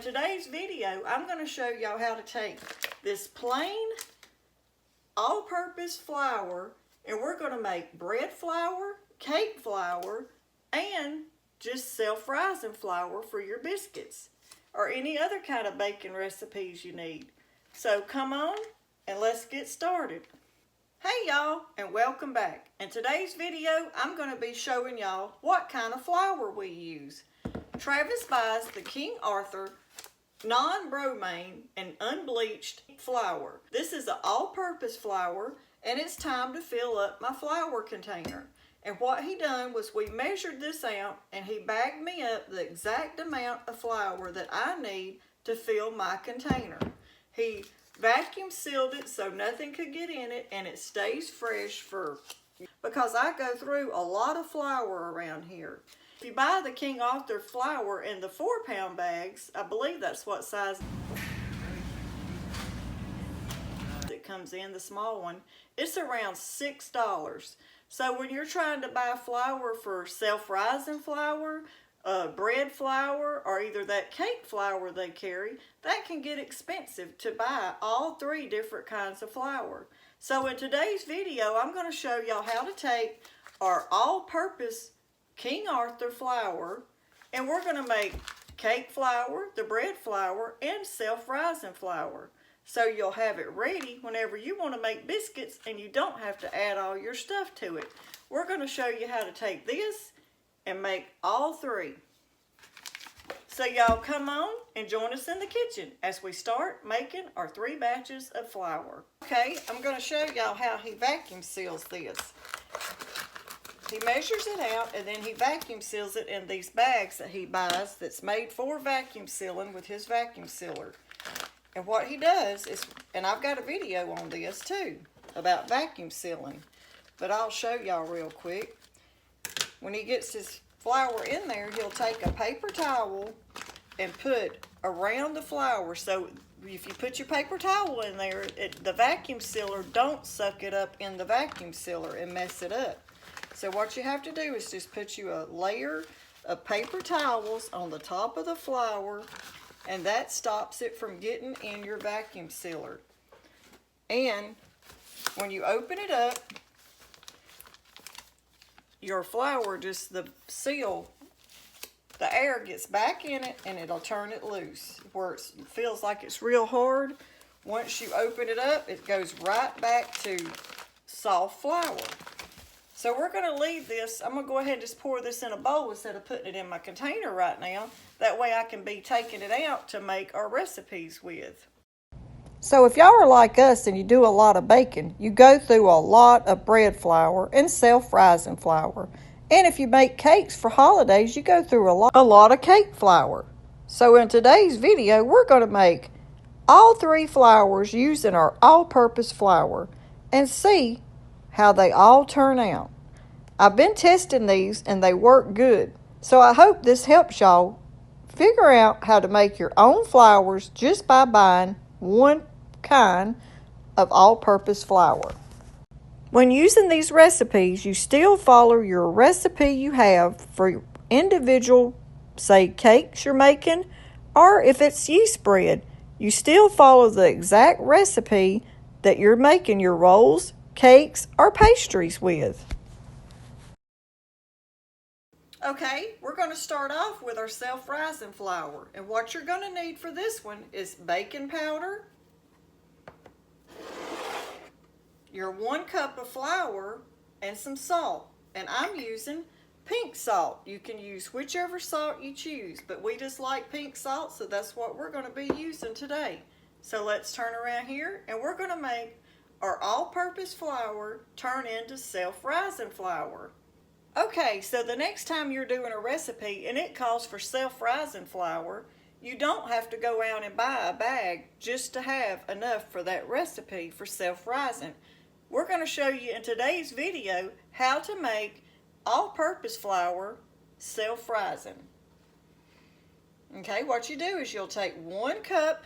In today's video, I'm going to show y'all how to take this plain all-purpose flour and we're going to make bread flour, cake flour, and just self-rising flour for your biscuits or any other kind of baking recipes you need. So come on and let's get started. Hey y'all, and welcome back. In today's video, I'm going to be showing y'all what kind of flour we use. Travis buys the King Arthur non-bromine and unbleached flour. This is an all-purpose flour and it's time to fill up my flour container. And what he done was we measured this out and he bagged me up the exact amount of flour that I need to fill my container. He vacuum sealed it so nothing could get in it and it stays fresh because I go through a lot of flour around here. If you buy the King Arthur flour in the 4-pound bags, I believe that's what size it comes in, the small one, it's around $6. So when you're trying to buy flour for self-rising flour, bread flour, or either that cake flour they carry, that can get expensive to buy all three different kinds of flour. So in today's video, I'm going to show y'all how to take our all-purpose King Arthur flour and we're going to make cake flour, the bread flour, and self-rising flour. So you'll have it ready whenever you want to make biscuits and you don't have to add all your stuff to it. We're going to show you how to take this and make all three. So y'all come on and join us in the kitchen as we start making our 3 batches of flour. Okay, I'm going to show y'all how he vacuum seals this. He measures it out and then he vacuum seals it in these bags that he buys that's made for vacuum sealing with his vacuum sealer. And what he does is, and I've got a video on this too about vacuum sealing, but I'll show y'all real quick. When he gets his flour in there, he'll take a paper towel and put around the flour. So if you put your paper towel in there, the vacuum sealer don't suck it up in the vacuum sealer and mess it up. So what you have to do is just put you a layer of paper towels on the top of the flour and that stops it from getting in your vacuum sealer. And when you open it up, your flour, just the seal, the air gets back in it and it'll turn it loose where it feels like it's real hard. Once you open it up, it goes right back to soft flour. So we're going to leave this. I'm going to go ahead and just pour this in a bowl instead of putting it in my container right now. That way I can be taking it out to make our recipes with. So if y'all are like us and you do a lot of baking, you go through a lot of bread flour and self-rising flour. And if you make cakes for holidays, you go through a lot of cake flour. So in today's video, we're going to make all 3 flours using our all-purpose flour and see how they all turn out. I've been testing these and they work good. So I hope this helps y'all figure out how to make your own flours just by buying one kind of all-purpose flour. When using these recipes, you still follow your recipe you have for individual, say, cakes you're making, or if it's yeast bread, you still follow the exact recipe that you're making your rolls, cakes, or pastries with. Okay, we're going to start off with our self-rising flour. And what you're going to need for this one is baking powder, your 1 cup of flour, and some salt. And I'm using pink salt. You can use whichever salt you choose, but we just like pink salt, so that's what we're going to be using today. So let's turn around here and we're going to make our all-purpose flour turn into self-rising flour. Okay, so the next time you're doing a recipe and it calls for self-rising flour, you don't have to go out and buy a bag just to have enough for that recipe for self-rising. We're going to show you in today's video how to make all-purpose flour self-rising. Okay, what you do is you'll take 1 cup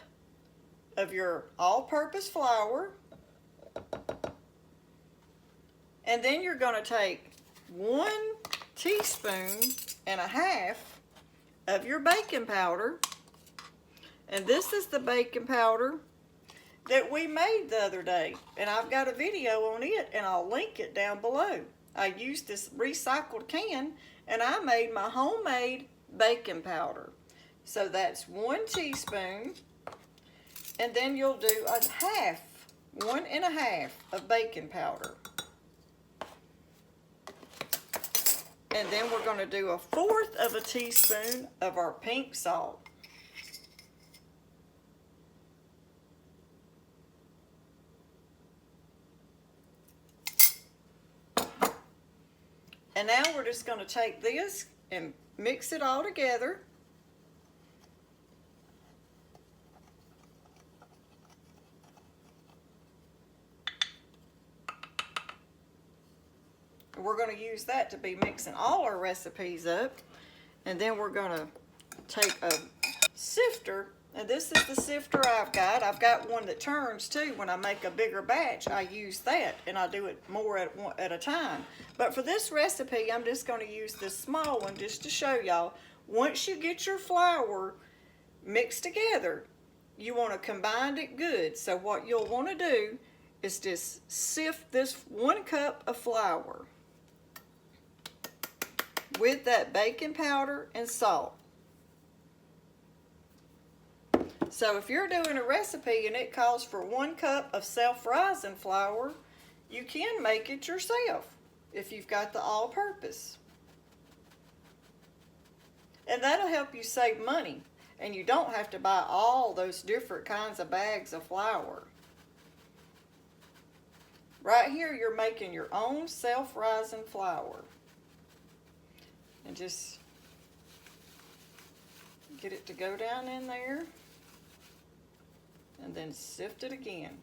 of your all-purpose flour, and then you're going to take 1 teaspoon and a half of your baking powder, And this is the baking powder that we made the other day. And I've got a video on it, and I'll link it down below. I used this recycled can, and I made my homemade baking powder. So that's 1 teaspoon. And then you'll do a half, 1 1/2 of baking powder. And then we're going to do 1/4 of a teaspoon of our pink salt. And now we're just going to take this and mix it all together. We're going to use that to be mixing all our recipes up. And then we're going to take a sifter. And this is the sifter I've got. I've got one that turns too. When I make a bigger batch, I use that. And I do it more at a time. But for this recipe, I'm just going to use this small one just to show y'all. Once you get your flour mixed together, you want to combine it good. So what you'll want to do is just sift this 1 cup of flour with that baking powder and salt. So if you're doing a recipe and it calls for 1 cup of self-rising flour, you can make it yourself if you've got the all-purpose. And that'll help you save money, and you don't have to buy all those different kinds of bags of flour. Right here, you're making your own self-rising flour. And just get it to go down in there. And then sift it again.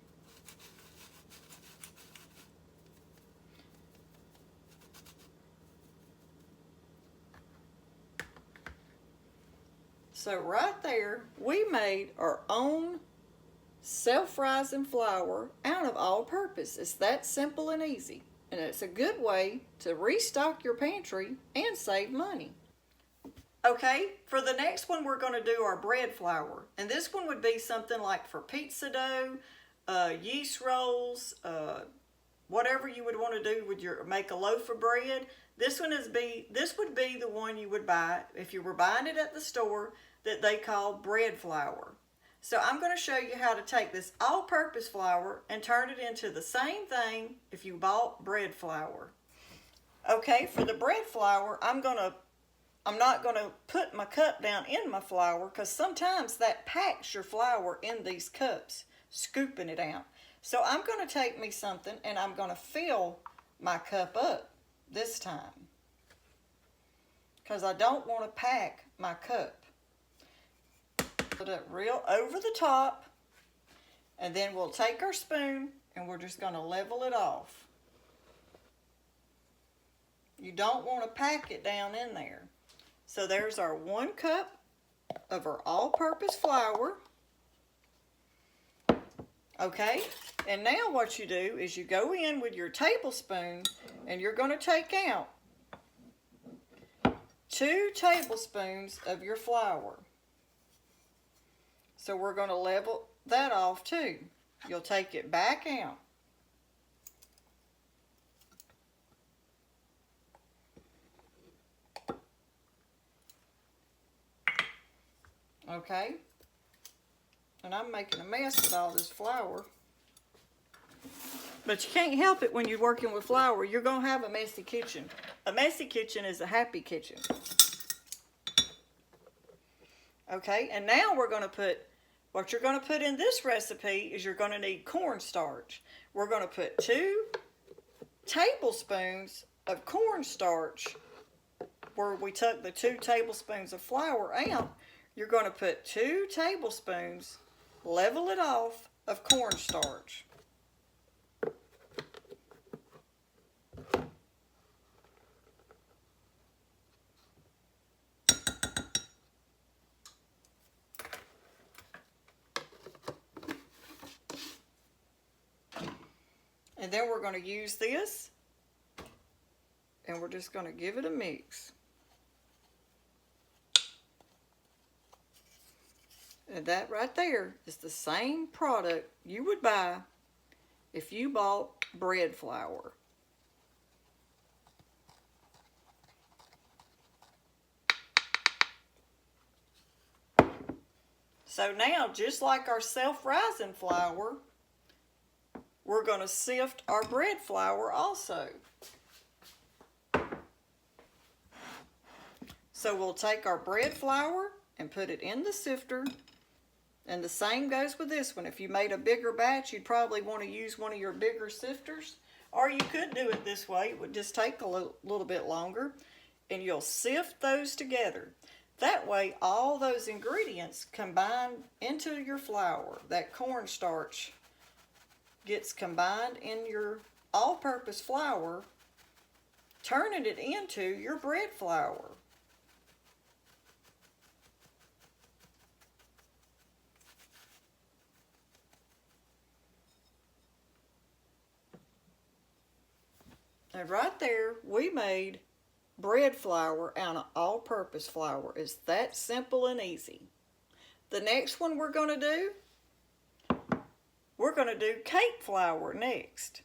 So right there, we made our own self-rising flour out of all-purpose. It's that simple and easy. And it's a good way to restock your pantry and save money. Okay, for the next one, we're going to do our bread flour. And this one would be something like for pizza dough, yeast rolls, whatever you would want to do with make a loaf of bread. This would be the one you would buy if you were buying it at the store that they call bread flour. So I'm going to show you how to take this all-purpose flour and turn it into the same thing if you bought bread flour. Okay, for the bread flour, I'm not going to put my cup down in my flour because sometimes that packs your flour in these cups, scooping it out. So I'm going to take me something and I'm going to fill my cup up this time because I don't want to pack my cup. Put it real over the top, and then we'll take our spoon and we're just going to level it off. You don't want to pack it down in there. So there's our 1 cup of our all-purpose flour. Okay, and now what you do is you go in with your tablespoon and you're going to take out 2 tablespoons of your flour. So we're going to level that off too. You'll take it back out. Okay. And I'm making a mess with all this flour. But you can't help it when you're working with flour. You're going to have a messy kitchen. A messy kitchen is a happy kitchen. Okay, and now we're going to put, what you're going to put in this recipe is you're going to need cornstarch. We're going to put 2 tablespoons of cornstarch where we took the 2 tablespoons of flour out. You're going to put 2 tablespoons, level it off, of cornstarch. And then we're going to use this, and we're just going to give it a mix. And that right there is the same product you would buy if you bought bread flour. So now, just like our self-rising flour, we're going to sift our bread flour also. So we'll take our bread flour and put it in the sifter. And the same goes with this one. If you made a bigger batch, you'd probably want to use one of your bigger sifters. Or you could do it this way. It would just take a little bit longer. And you'll sift those together. That way, all those ingredients combine into your flour. That cornstarch gets combined in your all-purpose flour, turning it into your bread flour. And right there, we made bread flour out of all-purpose flour. It's that simple and easy. The next one we're going to do cake flour next.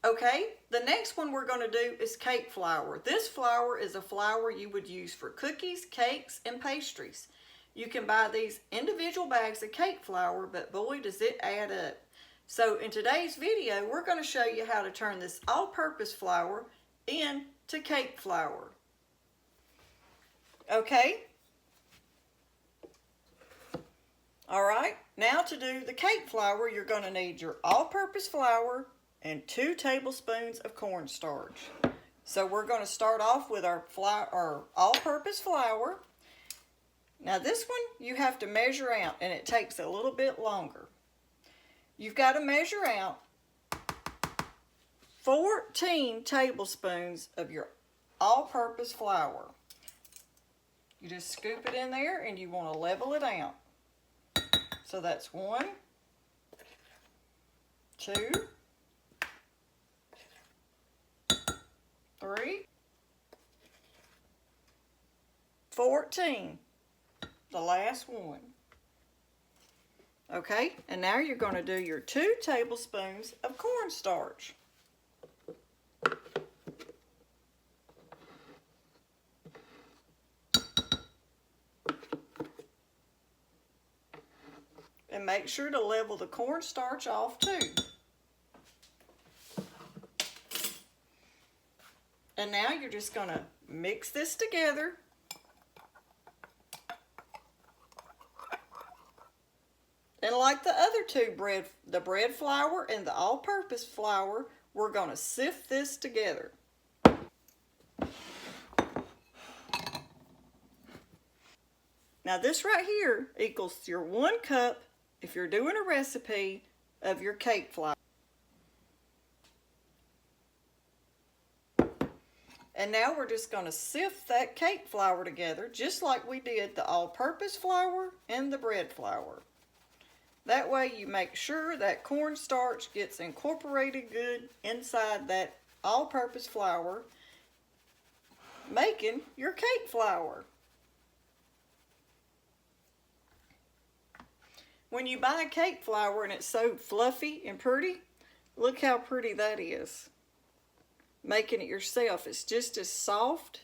Okay, the next one we're going to do is cake flour. This flour is a flour you would use for cookies, cakes, and pastries. You can buy these individual bags of cake flour, but boy, does it add up. So in today's video, we're going to show you how to turn this all-purpose flour into cake flour. Okay? Alright, now to do the cake flour, you're going to need your all-purpose flour and 2 tablespoons of cornstarch. So we're going to start off with our all-purpose flour. Now this one you have to measure out, and it takes a little bit longer. You've got to measure out 14 tablespoons of your all-purpose flour. You just scoop it in there and you want to level it out. So that's 1, 2, 3, 14. The last one. Okay, and now you're going to do your 2 tablespoons of cornstarch. And make sure to level the cornstarch off too. And now you're just going to mix this together. And like the other two the bread flour and the all-purpose flour, we're going to sift this together. Now this right here equals your 1 cup, if you're doing a recipe, of your cake flour. And now we're just going to sift that cake flour together, just like we did the all-purpose flour and the bread flour. That way you make sure that cornstarch gets incorporated good inside that all-purpose flour, making your cake flour. When you buy cake flour and it's so fluffy and pretty, look how pretty that is. Making it yourself, it's just as soft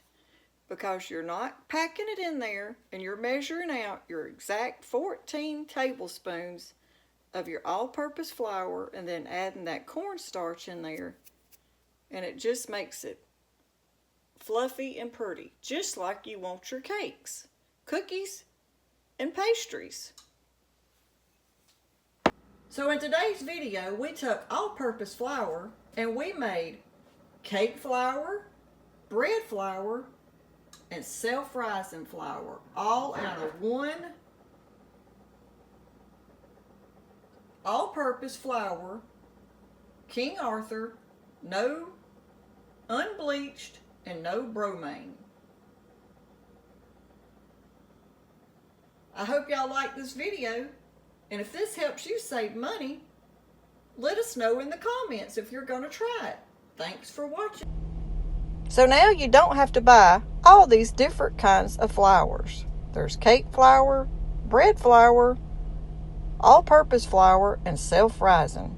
because you're not packing it in there and you're measuring out your exact 14 tablespoons of your all-purpose flour and then adding that cornstarch in there, and it just makes it fluffy and pretty, just like you want your cakes, cookies, and pastries. So in today's video, we took all-purpose flour and we made cake flour, bread flour, and self-rising flour, all out of 1 all-purpose flour, King Arthur, no unbleached and no bromine. I hope y'all like this video, and if this helps you save money, let us know in the comments if you're going to try it. Thanks for watching. So now you don't have to buy all these different kinds of flours. There's cake flour, bread flour, all-purpose flour, and self-rising.